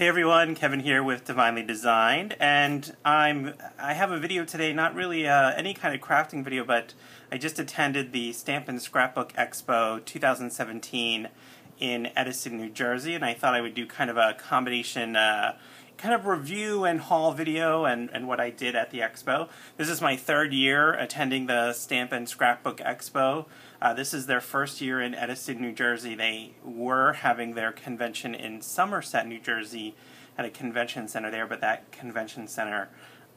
Hey everyone, Kevin here with Divinely Designed, and I have a video today, not really any kind of crafting video, but I just attended the Stamp and Scrapbook Expo 2017 in Edison, New Jersey, and I thought I would do kind of a combination kind of review and haul video and what I did at the expo. This is my third year attending the Stamp and Scrapbook Expo. This is their first year in Edison, New Jersey. They were having their convention in Somerset, New Jersey at a convention center there, but that convention center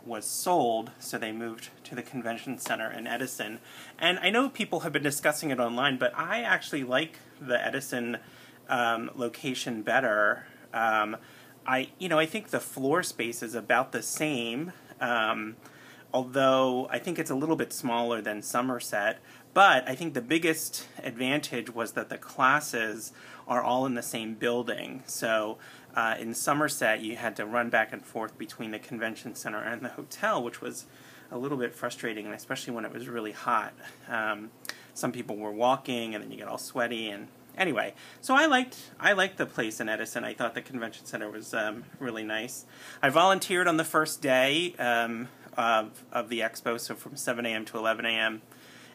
was sold, so they moved to the convention center in Edison. And I know people have been discussing it online, but I actually like the Edison location better. I think the floor space is about the same, although I think it's a little bit smaller than Somerset. But I think the biggest advantage was that the classes are all in the same building. So in Somerset, you had to run back and forth between the convention center and the hotel, which was a little bit frustrating, and especially when it was really hot. Some people were walking, and then you get all sweaty. And anyway, so I liked the place in Edison. I thought the convention center was really nice. I volunteered on the first day of the expo, so from 7 a.m. to 11 a.m.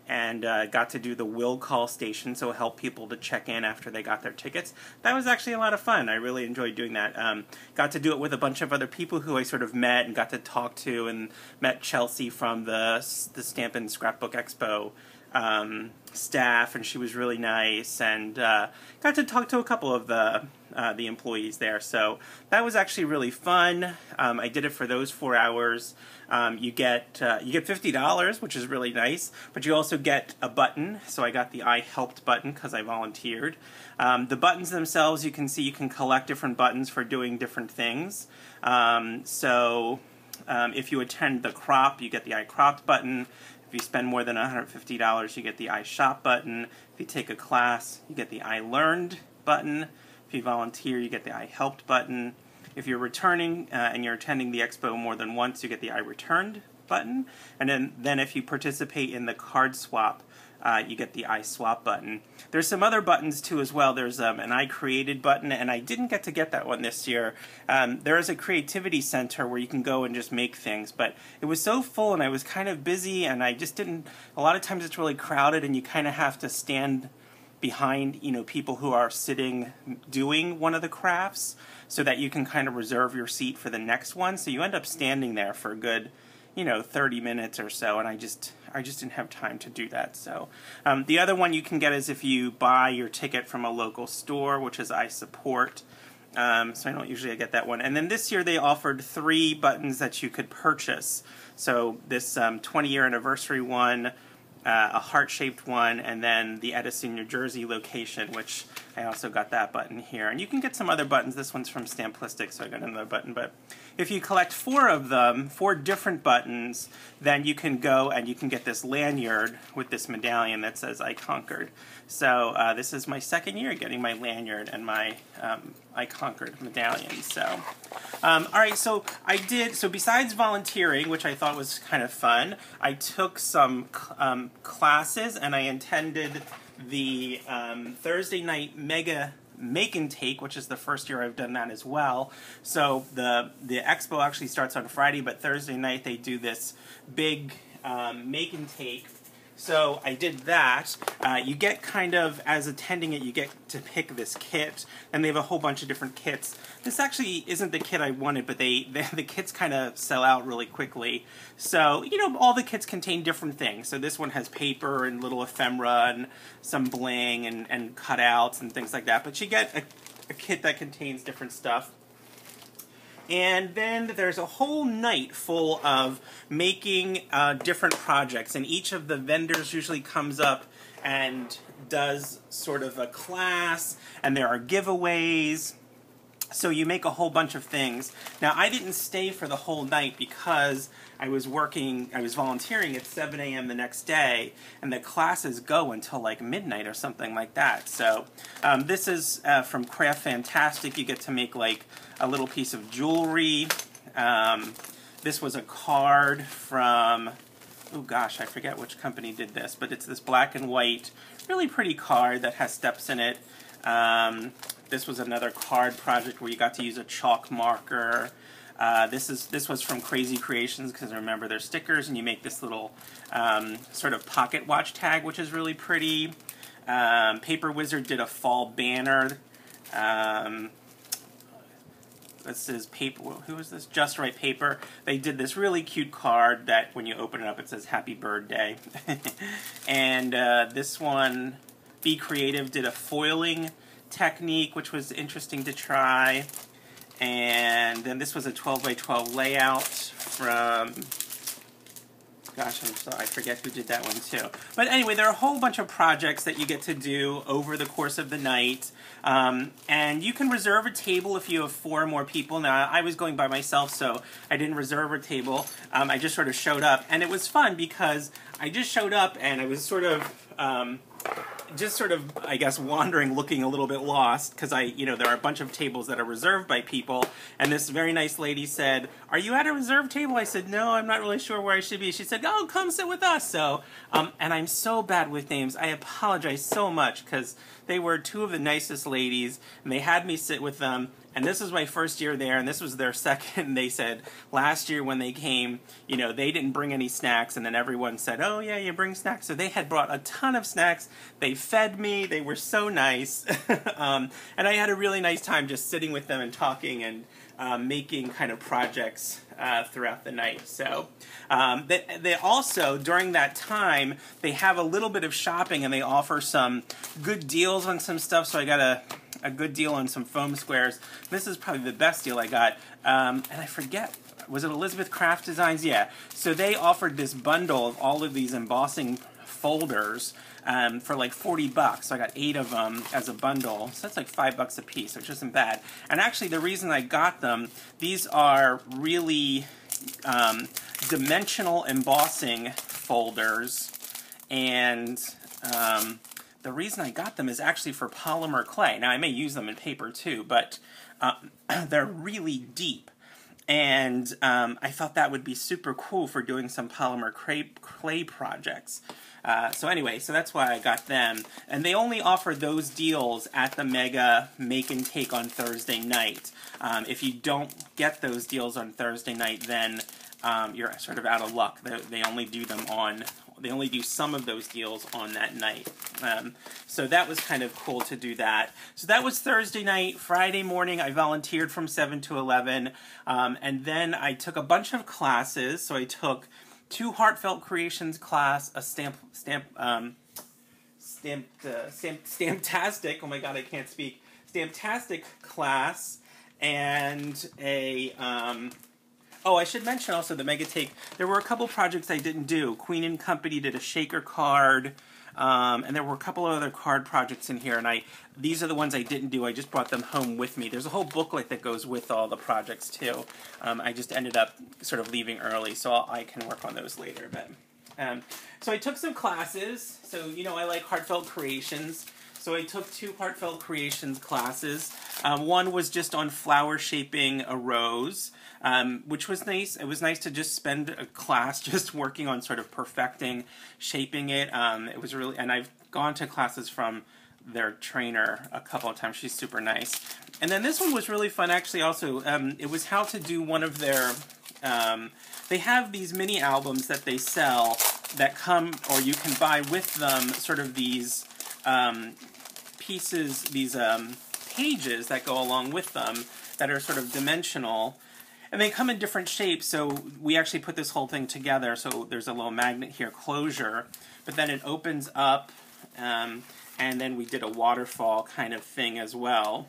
and got to do the will call station, so help people to check in after they got their tickets. That was actually a lot of fun. I really enjoyed doing that. Got to do it with a bunch of other people who I sort of met and got to talk to, and met Chelsea from the Stamp and Scrapbook Expo staff, and she was really nice, and got to talk to a couple of the employees there. So that was actually really fun. I did it for those 4 hours. You get $50, which is really nice, but you also get a button. So I got the I helped button because I volunteered. The buttons themselves, you can see you can collect different buttons for doing different things. If you attend the crop, you get the I cropped button. If you spend more than $150, you get the I shop button. If you take a class, you get the I learned button. If you volunteer, you get the I helped button. If you're returning and you're attending the expo more than once, you get the I returned button. And then if you participate in the card swap, you get the I swap button. There's some other buttons too as well. There's an I created button, and I didn't get to get that one this year. There is a creativity center where you can go and just make things, but it was so full and I was kind of busy, and I just didn't. A lot of times it's really crowded, and you kind of have to stand behind people who are sitting doing one of the crafts, so that you can kind of reserve your seat for the next one. So you end up standing there for a good 30 minutes or so, and I just didn't have time to do that. So the other one you can get is if you buy your ticket from a local store, which is I support. So I don't usually get that one. And then this year they offered 3 buttons that you could purchase. So this 20-year anniversary one, a heart-shaped one, and then the Edison, New Jersey location, which I also got that button here. And you can get some other buttons. This one's from Stamplistic, so I got another button. But if you collect 4 of them, 4 different buttons, then you can go and you can get this lanyard with this medallion that says I Conquered. So this is my second year getting my lanyard and my I Conquered medallion. So alright, so besides volunteering, which I thought was kind of fun, I took some classes, and I attended the Thursday night mega make and take, which is the first year I've done that as well. So the expo actually starts on Friday, but Thursday night they do this big make and take. So I did that. You get kind of, as attending it, you get to pick this kit, and they have a whole bunch of different kits. This actually isn't the kit I wanted, but the kits kind of sell out really quickly. So, all the kits contain different things. So this one has paper and little ephemera and some bling and cutouts and things like that. But you get a kit that contains different stuff. And then there's a whole night full of making different projects, and each of the vendors usually comes up and does sort of a class, and there are giveaways. So you make a whole bunch of things. Now, I didn't stay for the whole night because I was volunteering at 7 a.m. the next day, and the classes go until like midnight or something like that. So this is from Craft Fantastic. You get to make like a little piece of jewelry. This was a card from, oh gosh, I forget which company did this, but it's this black and white, really pretty card that has steps in it. This was another card project where you got to use a chalk marker. This was from Crazy Creations, because remember they're stickers, and you make this little sort of pocket watch tag, which is really pretty. Paper Wizard did a fall banner. This is paper. Who is this? Just Right Paper. They did this really cute card that when you open it up, it says "Happy Birthday." And this one, Be Creative, did a foiling technique, which was interesting to try. And then this was a 12 by 12 layout from, gosh, I forget who did that one too. But anyway, there are a whole bunch of projects that you get to do over the course of the night. And you can reserve a table if you have 4 or more people. Now, I was going by myself, so I didn't reserve a table. I just sort of showed up. And it was fun because I just showed up and I was sort of, I guess, wandering, looking a little bit lost, because there are a bunch of tables that are reserved by people, and this very nice lady said, "Are you at a reserved table?" I said, "No, I'm not really sure where I should be." She said, "Oh, come sit with us." So, and I'm so bad with names. I apologize so much, because they were 2 of the nicest ladies, and they had me sit with them. And this was my first year there, and this was their second. They said last year when they came, they didn't bring any snacks, and then everyone said, "Oh yeah, you bring snacks." So they had brought a ton of snacks. They fed me. They were so nice. And I had a really nice time just sitting with them and talking and making kind of projects throughout the night. So they also, during that time, they have a little bit of shopping, and they offer some good deals on some stuff. So I got a good deal on some foam squares. This is probably the best deal I got. And I forget, was it Elizabeth Craft Designs? Yeah. So they offered this bundle of all of these embossing folders for like $40. So I got 8 of them as a bundle. So that's like $5 a piece, which isn't bad. And actually the reason I got them, these are really dimensional embossing folders. And the reason I got them is actually for polymer clay. Now, I may use them in paper too, but they're really deep. And I thought that would be super cool for doing some polymer clay projects. So anyway, so that's why I got them. And they only offer those deals at the Mega Make and Take on Thursday night. If you don't get those deals on Thursday night, then you're sort of out of luck. They only do them on... They only do some of those deals on that night. So that was kind of cool to do that. So that was Thursday night. Friday morning, I volunteered from 7 to 11. And then I took a bunch of classes. So I took 2 Heartfelt Creations class, a Stamptastic, oh my god, I can't speak, Stamptastic class, and a... Oh, I should mention also the Mega Take. There were a couple projects I didn't do. Queen and Company did a shaker card, and there were a couple of other card projects in here, and these are the ones I didn't do. I just brought them home with me. There's a whole booklet that goes with all the projects, too. I just ended up sort of leaving early, so I can work on those later. But so I took some classes. So, I like Heartfelt Creations. So I took 2 Heartfelt Creations classes. One was just on flower shaping a rose, which was nice. It was nice to just spend a class just working on sort of perfecting, shaping it. It was really, and I've gone to classes from their trainer a couple of times. She's super nice. And then this one was really fun, actually, also. It was how to do one of their... they have these mini albums that they sell that come, or you can buy with them, sort of these... pieces, these pages that go along with them that are sort of dimensional, and they come in different shapes. So we actually put this whole thing together. So there's a little magnet here, closure, but then it opens up, and then we did a waterfall kind of thing as well.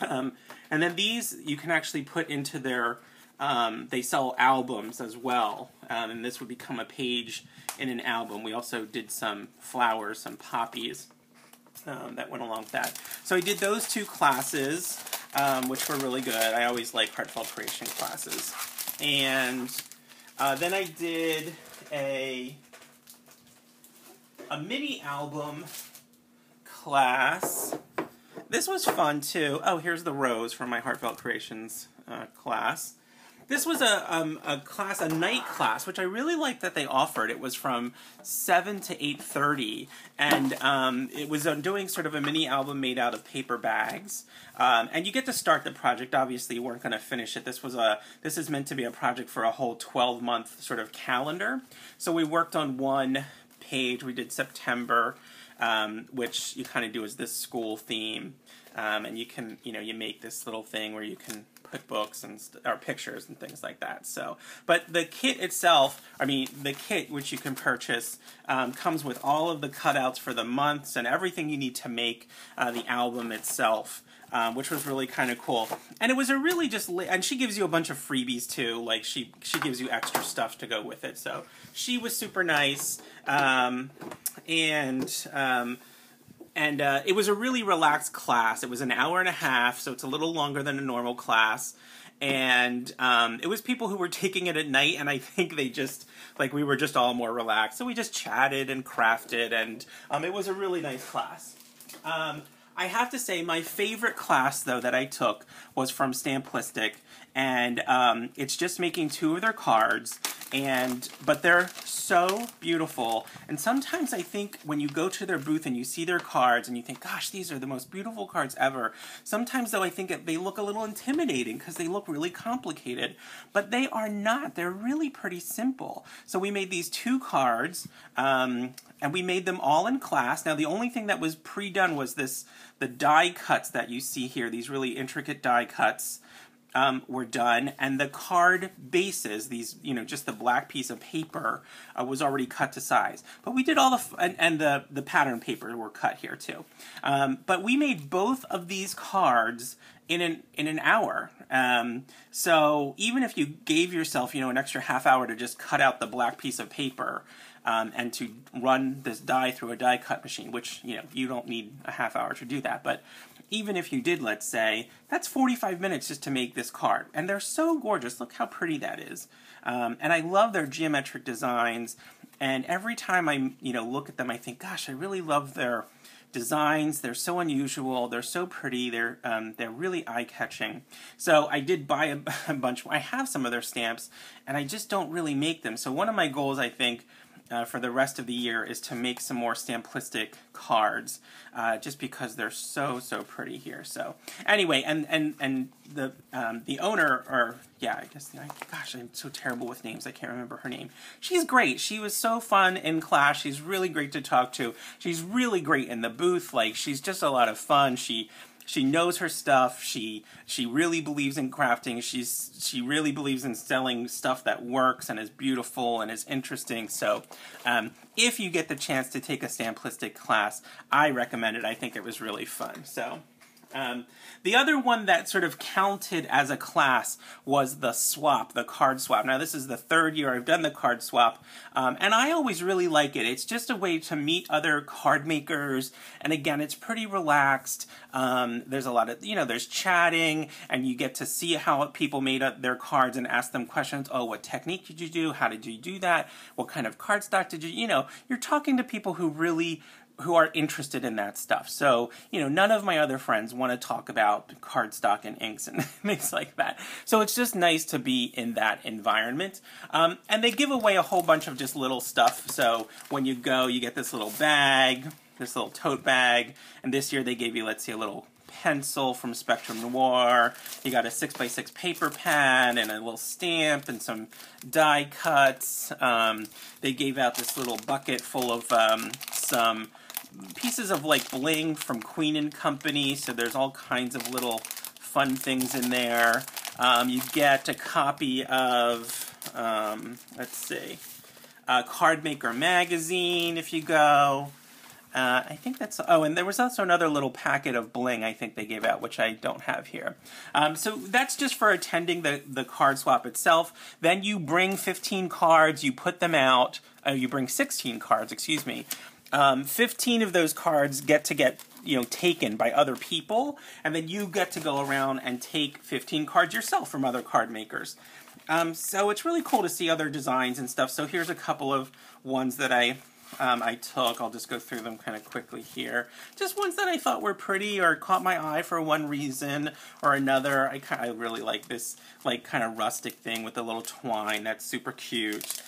And then these you can actually put into their, they sell albums as well, and this would become a page in an album. We also did some flowers, some poppies. That went along with that. So I did those 2 classes, which were really good. I always like Heartfelt Creation classes. And then I did a mini album class. This was fun, too. Oh, here's the rose from my Heartfelt Creations class. this was a class, a night class, which I really liked that they offered. It was from 7 to 8:30, and it was doing sort of a mini album made out of paper bags. And you get to start the project. Obviously, you weren't going to finish it. This is meant to be a project for a whole 12-month sort of calendar. So we worked on one page. We did September, which you kind of do as this school theme. And you can, you make this little thing where you can put books and or pictures and things like that. So, but the kit itself, the kit which you can purchase, comes with all of the cutouts for the months and everything you need to make the album itself. Which was really kind of cool. And it was a really and she gives you a bunch of freebies too, like she gives you extra stuff to go with it. So she was super nice, and it was a really relaxed class. It was an hour and a half, so it's a little longer than a normal class. And it was people who were taking it at night, and I think they just, we were just all more relaxed. So we just chatted and crafted, and it was a really nice class. I have to say, my favorite class, though, that I took was from Stamplistic, and it's just making 2 of their cards, but they're so beautiful. And sometimes I think when you go to their booth and you see their cards and you think, gosh, these are the most beautiful cards ever. Sometimes, though, I think they look a little intimidating because they look really complicated, but they are not. They're really pretty simple. So we made these 2 cards, and we made them all in class. Now, the only thing that was pre-done was the die cuts that you see here, these really intricate die cuts. Were done, and the card bases, these, just the black piece of paper, was already cut to size. But we did all and the pattern paper were cut here too. But we made both of these cards in an hour. So even if you gave yourself, an extra half hour to just cut out the black piece of paper, and to run this die through a die cut machine, which, you don't need a half hour to do that, but even if you did, let's say, that's 45 minutes just to make this card. And they're so gorgeous. Look how pretty that is. And I love their geometric designs. And every time I, look at them, I think, gosh, I really love their designs. They're so unusual. They're so pretty. They're really eye-catching. So I did buy a bunch. I have some of their stamps, and I just don't really make them. So one of my goals, I think, for the rest of the year is to make some more Stamplistic cards, just because they're so pretty here. So anyway, and the owner, or yeah, I guess, gosh, I'm so terrible with names. I can't remember her name. She's great. She was so fun in class. She's really great to talk to. She's really great in the booth. She's just a lot of fun. She knows her stuff. She really believes in crafting. She really believes in selling stuff that works and is beautiful and is interesting. So if you get the chance to take a Stamplistic class, I recommend it. I think it was really fun. So the other one that sort of counted as a class was the swap, the card swap. Now, this is the 3rd year I've done the card swap, and I always really like it. It's just a way to meet other card makers, and again, it's pretty relaxed. There's a lot of, there's chatting, and you get to see how people made their cards and ask them questions. Oh, what technique did you do? How did you do that? What kind of cardstock did you, you're talking to people who are interested in that stuff. So, none of my other friends want to talk about cardstock and inks and things like that. So it's just nice to be in that environment. And they give away a whole bunch of just little stuff. So when you go, you get this little bag, this little tote bag. And this year they gave you, let's see, a little pencil from Spectrum Noir. You got a 6x6 paper pad and a little stamp and some die cuts. They gave out this little bucket full of some pieces of bling from Queen & Company, so there's all kinds of little fun things in there. You get a copy of, let's see, Card Maker magazine if you go. I think that's, oh, and there was also another little packet of bling I think they gave out, which I don't have here. So that's just for attending the card swap itself. Then you bring 15 cards, you put them out, you bring 16 cards, excuse me. 15 of those cards get taken by other people, and then you get to go around and take 15 cards yourself from other card makers. So it's really cool to see other designs and stuff. So here's a couple of ones that I I took. I'll just go through them kind of quickly here. Just ones that I thought were pretty or caught my eye for one reason or another. I really like this like kind of rustic thing with the little twine. That's super cute.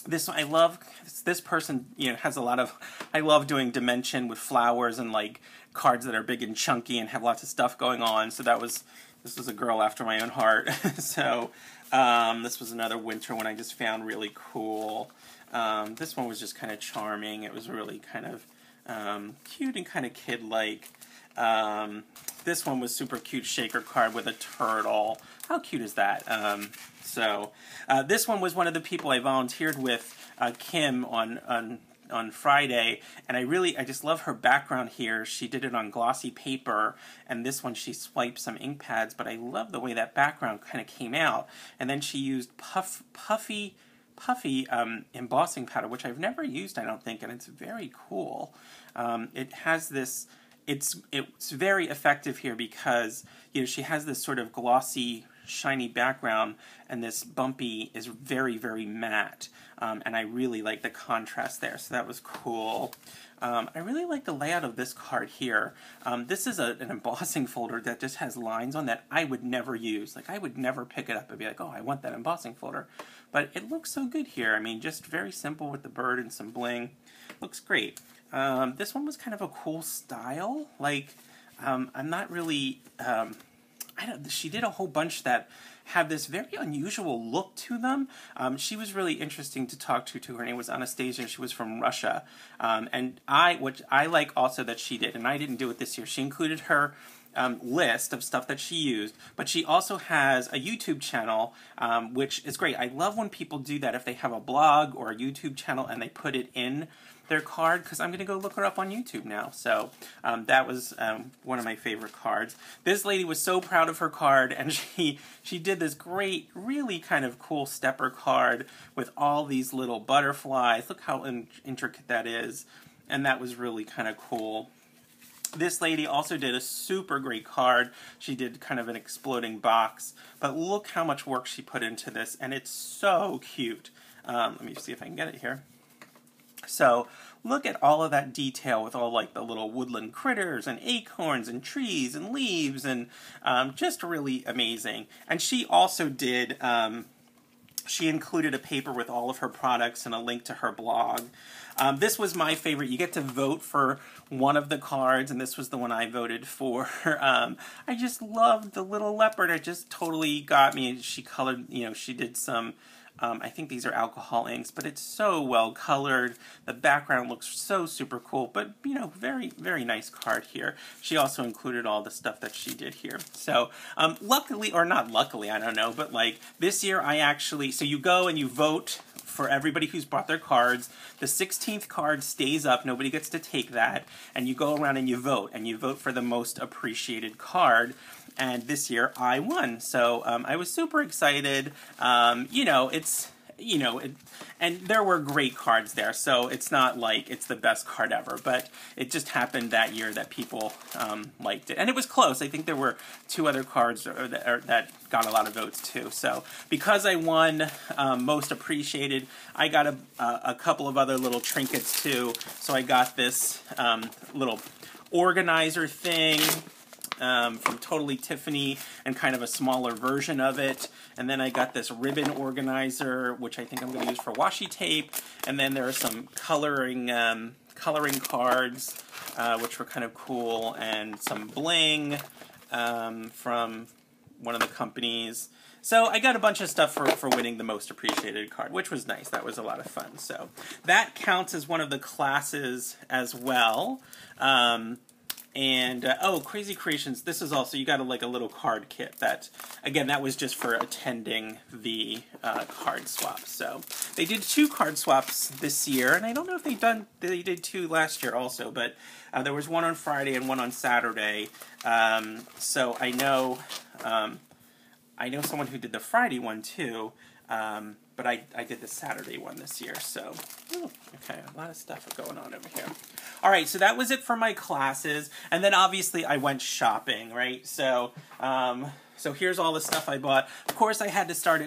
This I love. This person, you know, has a lot of. I love doing dimension with flowers and like cards that are big and chunky and have lots of stuff going on. So this was a girl after my own heart. So this was another winter one I just found really cool. This one was just kind of charming. It was really kind of cute and kind of kid-like. This one was super cute shaker card with a turtle. How cute is that? This one was one of the people I volunteered with, Kim, on Friday, and I just love her background here. She did it on glossy paper, and this one she swiped some ink pads, but I love the way that background kind of came out. And then she used puffy embossing powder, which I've never used, I don't think, and it's very cool. It has this. It's very effective here because, you know, she has this sort of glossy, shiny background, and this bumpy is very, very matte. And I really like the contrast there, so that was cool. I really like the layout of this card here. This is an embossing folder that just has lines on that I would never use. Like, I would never pick it up and be like, oh, I want that embossing folder. But it looks so good here. I mean, just very simple with the bird and some bling. Looks great. This one was kind of a cool style. Like, I'm not really... she did a whole bunch that have this very unusual look to them. She was really interesting to talk to. Her name was Anastasia. She was from Russia. Which I like also that she did, and I didn't do it this year. She included her list of stuff that she used, but she also has a YouTube channel, which is great. I love when people do that if they have a blog or a YouTube channel and they put it in their card, because I'm going to go look her up on YouTube now. So that was one of my favorite cards. This lady was so proud of her card, and she did this great, really kind of cool stepper card with all these little butterflies. Look how intricate that is, and that was really kind of cool. This lady also did a super great card. She did kind of an exploding box, but look how much work she put into this, and it's so cute. Let me see if I can get it here. So look at all of that detail with all like the little woodland critters and acorns and trees and leaves, and just really amazing. And she also did, she included a paper with all of her products and a link to her blog. This was my favorite. You get to vote for one of the cards, and this was the one I voted for. I just loved the little leopard. It just totally got me. She colored, you know, she did some... I think these are alcohol inks, but it's so well colored. The background looks so super cool, but, you know, very, very nice card here. She also included all the stuff that she did here. So, luckily, or not luckily, I don't know, but like this year I actually, so you go and you vote for everybody who's bought their cards. The 16th card stays up, nobody gets to take that, and you go around and you vote for the most appreciated card. And this year I won, so I was super excited. You know, and there were great cards there, so it's not like it's the best card ever, but it just happened that year that people liked it. And it was close. I think there were two other cards that got a lot of votes too. So because I won most appreciated, I got a couple of other little trinkets too. So I got this little organizer thing from Totally Tiffany, and kind of a smaller version of it. And then I got this ribbon organizer, which I think I'm going to use for washi tape. And then there are some coloring cards, which were kind of cool, and some bling from one of the companies. So I got a bunch of stuff for winning the most appreciated card, which was nice. That was a lot of fun. So that counts as one of the classes as well. Oh, Crazy Creations, this is also, you got a little card kit that, again, that was just for attending the card swap. So they did 2 card swaps this year, and I don't know if they did 2 last year also, but there was one on Friday and one on Saturday. So I know someone who did the Friday one too, but I did the Saturday one this year, so, okay, a lot of stuff going on over here. All right, so that was it for my classes, and then obviously I went shopping, right? So So here's all the stuff I bought. Of course, I had to stop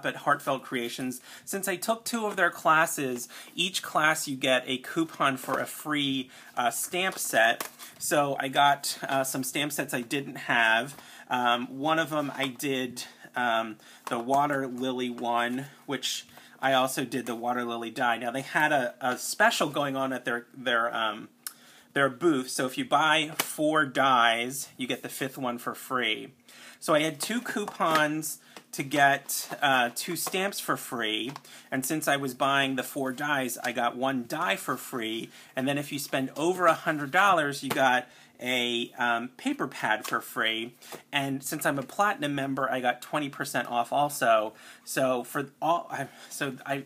at Heartfelt Creations. Since I took 2 of their classes, each class you get a coupon for a free stamp set. So I got some stamp sets I didn't have. One of them I did the Water Lily one, which I also did the Water Lily die. Now they had a special going on at their booth. So if you buy 4 dies, you get the 5th one for free. So I had 2 coupons to get 2 stamps for free, and since I was buying the 4 dies, I got 1 die for free, and then if you spend over $100, you got a paper pad for free, and since I'm a platinum member, I got 20% off also. So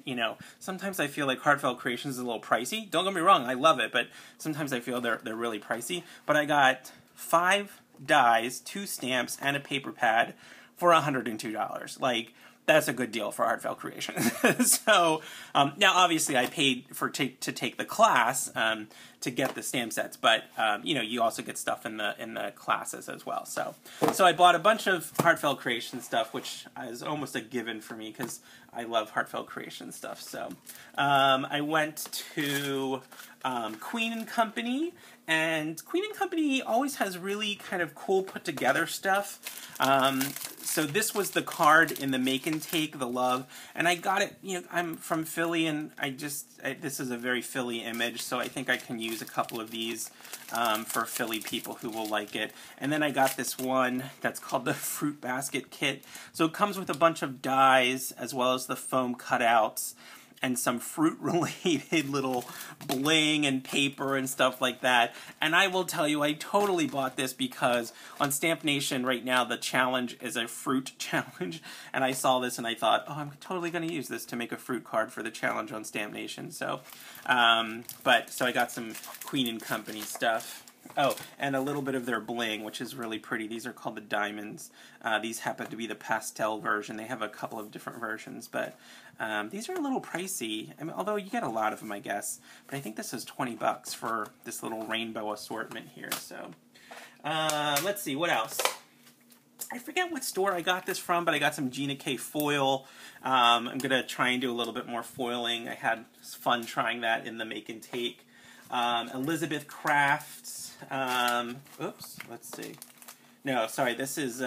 you know, sometimes I feel like Heartfelt Creations is a little pricey. Don't get me wrong, I love it, but sometimes I feel they're really pricey. But I got 5 dies, 2 stamps, and a paper pad for $102. Like, that's a good deal for Heartfelt Creations. So, now obviously I paid to take the class to get the stamp sets, but you know, you also get stuff in the classes as well. So I bought a bunch of Heartfelt Creations stuff, which is almost a given for me because I love Heartfelt Creations stuff. So I went to Queen & Company, and Queen & Company always has really kind of cool put together stuff. So this was the card in the Make and Take, the Love, and I got it, you know, I'm from Philly, and this is a very Philly image, so I think I can use a couple of these for Philly people who will like it. And then I got this one that's called the Fruit Basket Kit. So it comes with a bunch of dies, as well as the foam cutouts, and some fruit-related little bling and paper and stuff like that. And I will tell you, I totally bought this because on Stamp Nation right now, the challenge is a fruit challenge. And I saw this and I thought, oh, I'm totally going to use this to make a fruit card for the challenge on Stamp Nation. So, so I got some Queen & Company stuff. Oh, and a little bit of their bling, which is really pretty. These are called the diamonds. These happen to be the pastel version. They have a couple of different versions, but these are a little pricey. I mean, although you get a lot of them, I guess. But I think this is $20 for this little rainbow assortment here. So let's see, what else? I forget what store I got this from, but I got some Gina K foil. I'm going to try and do a little bit more foiling. I had fun trying that in the Make and Take. Elizabeth Crafts. Oops, let's see. No, sorry, this is,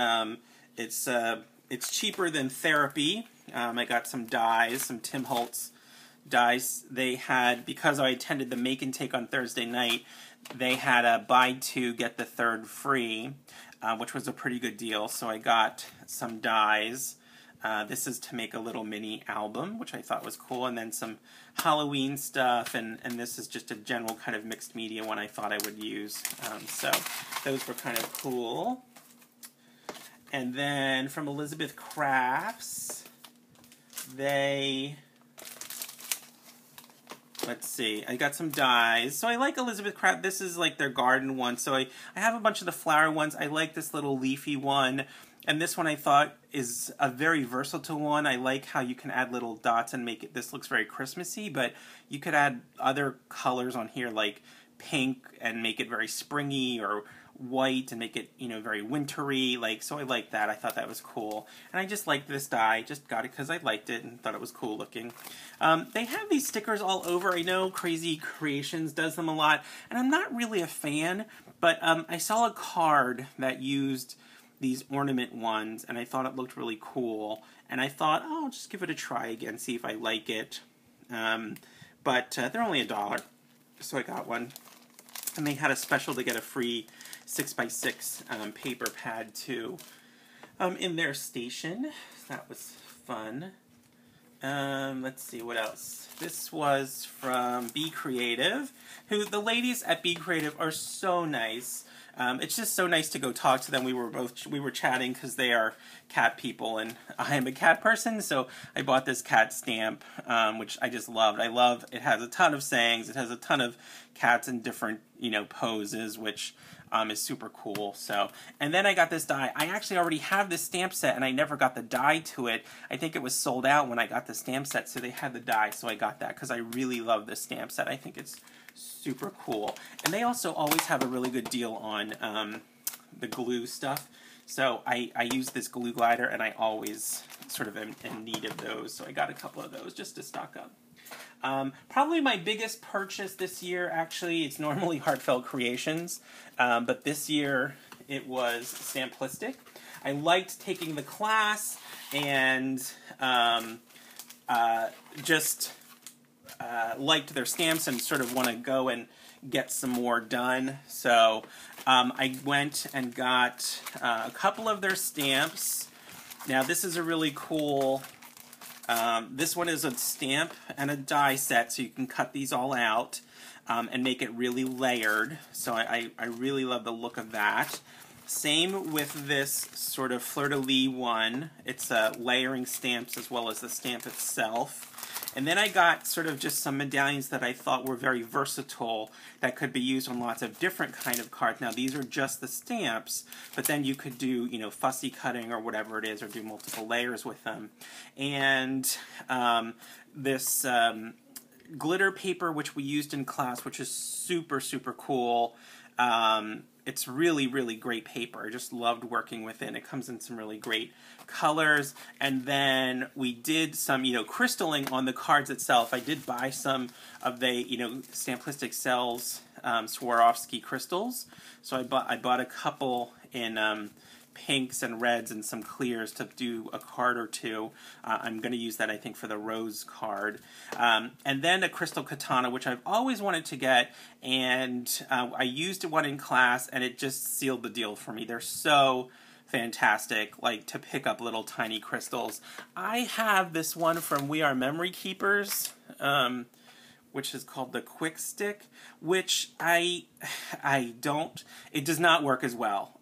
it's cheaper than Therapy. I got some dies, some Tim Holtz dies. They had, because I attended the Make and Take on Thursday night, they had a buy 2, get the 3rd free, which was a pretty good deal. So I got some dies. This is to make a little mini album, which I thought was cool, and then some Halloween stuff, and this is just a general kind of mixed media one I thought I would use. So those were kind of cool. And then from Elizabeth Crafts, let's see, I got some dies. So I like Elizabeth Craft. This is like their garden one. So I have a bunch of the flower ones. I like this little leafy one. And this one I thought is a very versatile one. I like how you can add little dots and make it, this looks very Christmassy, but you could add other colors on here like pink and make it very springy, or white and make it, you know, very wintry. Like, so I like that. I thought that was cool. And I just liked this die. Just got it because I liked it and thought it was cool looking. They have these stickers all over. I know Crazy Creations does them a lot, and I'm not really a fan, but I saw a card that used these ornament ones, and I thought it looked really cool, and I thought, oh, I'll just give it a try again, see if I like it. But they're only $1, so I got one. And they had a special to get a free 6x6 paper pad too in their station. That was fun. Let's see, what else? This was from Be Creative, who the ladies at Be Creative are so nice. It's just so nice to go talk to them. We were chatting because they are cat people, and I am a cat person, so I bought this cat stamp, which I just loved. It has a ton of sayings. It has a ton of cats in different, you know, poses, which is super cool. So, and then I got this die. I actually already have this stamp set, and I never got the die to it. I think it was sold out when I got the stamp set, so they had the die, so I got that because I really love this stamp set. I think it's super cool. And they also always have a really good deal on the glue stuff. So I use this glue glider, and I always sort of am in need of those. So I got a couple of those just to stock up. Probably my biggest purchase this year, actually, it's normally Heartfelt Creations, but this year it was Samplistic. I liked taking the class and just liked their stamps and sort of want to go and get some more done. So I went and got a couple of their stamps. Now this is a really cool, this one is a stamp and a die set, so you can cut these all out and make it really layered. So I really love the look of that. Same with this sort of fleur-de-lis one. It's layering stamps as well as the stamp itself. And then I got sort of just some medallions that I thought were very versatile that could be used on lots of different kind of cards. Now these are just the stamps, but then you could do, you know, fussy cutting or whatever it is, or do multiple layers with them. And this glitter paper, which we used in class, which is super, super cool. It's really, really great paper. I just loved working with it. It comes in some really great colors. And then we did some, you know, crystalling on the cards itself. I did buy some of the, you know, Samplistic sells Swarovski crystals. So I bought a couple in pinks and reds and some clears to do a card or two. I'm going to use that, I think, for the rose card. And then a crystal katana, which I've always wanted to get, and I used one in class, and it just sealed the deal for me. They're so fantastic, like, to pick up little tiny crystals. I have this one from We Are Memory Keepers, which is called the Quick Stick, which it does not work as well.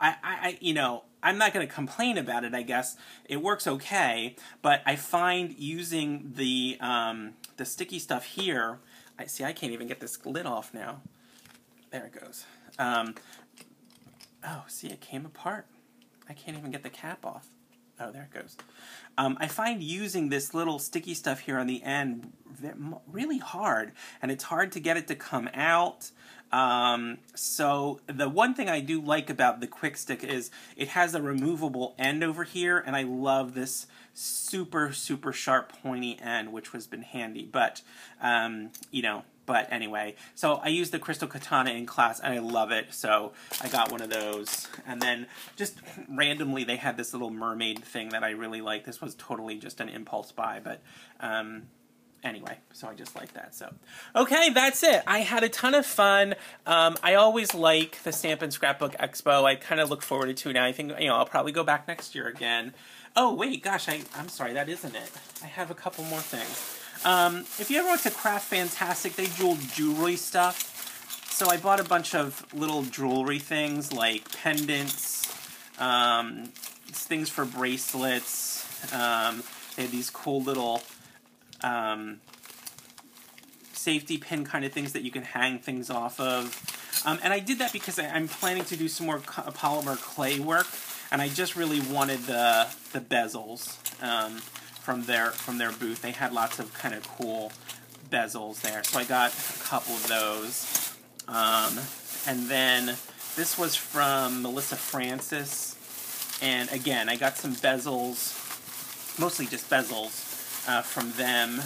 You know, I'm not going to complain about it, I guess. It works okay, but I find using the sticky stuff here, I can't even get this lid off now. There it goes. Oh, see, it came apart. I can't even get the cap off. Oh, there it goes. I find using this little sticky stuff here on the end really hard, and it's hard to get it to come out. So the one thing I do like about the Quick Stick is it has a removable end over here, and I love this super, super sharp pointy end, which has been handy. But, you know, but anyway, so I used the Crystal Katana in class, and I love it, so I got one of those. And then just randomly, they had this little mermaid thing that I really like. This was totally just an impulse buy, but anyway, so I just like that. So, okay, that's it. I had a ton of fun. I always like the Stamp and Scrapbook Expo. I kind of look forward to it now. I think, you know, I'll probably go back next year again. Oh, wait, gosh, I'm sorry, that isn't it. I have a couple more things. If you ever went to Craft Fantastic, they do jewelry stuff. So I bought a bunch of little jewelry things like pendants, things for bracelets. They had these cool little safety pin kind of things that you can hang things off of. And I did that because I'm planning to do some more polymer clay work, and I just really wanted the bezels. From their booth. They had lots of kind of cool bezels there, so I got a couple of those. And then this was from Melissa Francis, and again, I got some bezels, mostly just bezels, from them.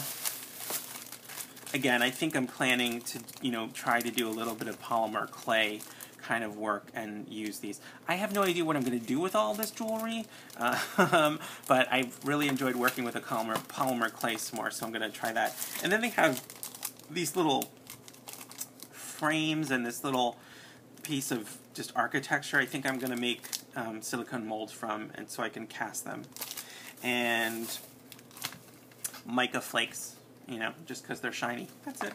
Again, I think I'm planning to, you know, try to do a little bit of polymer clay kind of work and use these. I have no idea what I'm going to do with all this jewelry, but I've really enjoyed working with a polymer clay some more, so I'm going to try that. And then they have these little frames and this little piece of just architecture I think I'm going to make silicone molds from, and so I can cast them. And mica flakes, you know, just because they're shiny. That's it.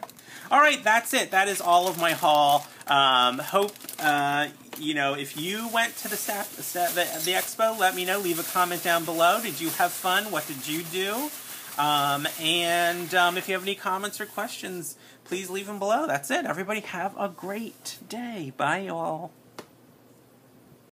All right, that's it. That is all of my haul. Hope, you know, if you went to the expo, let me know. Leave a comment down below. Did you have fun? What did you do? If you have any comments or questions, please leave them below. That's it. Everybody have a great day. Bye, y'all.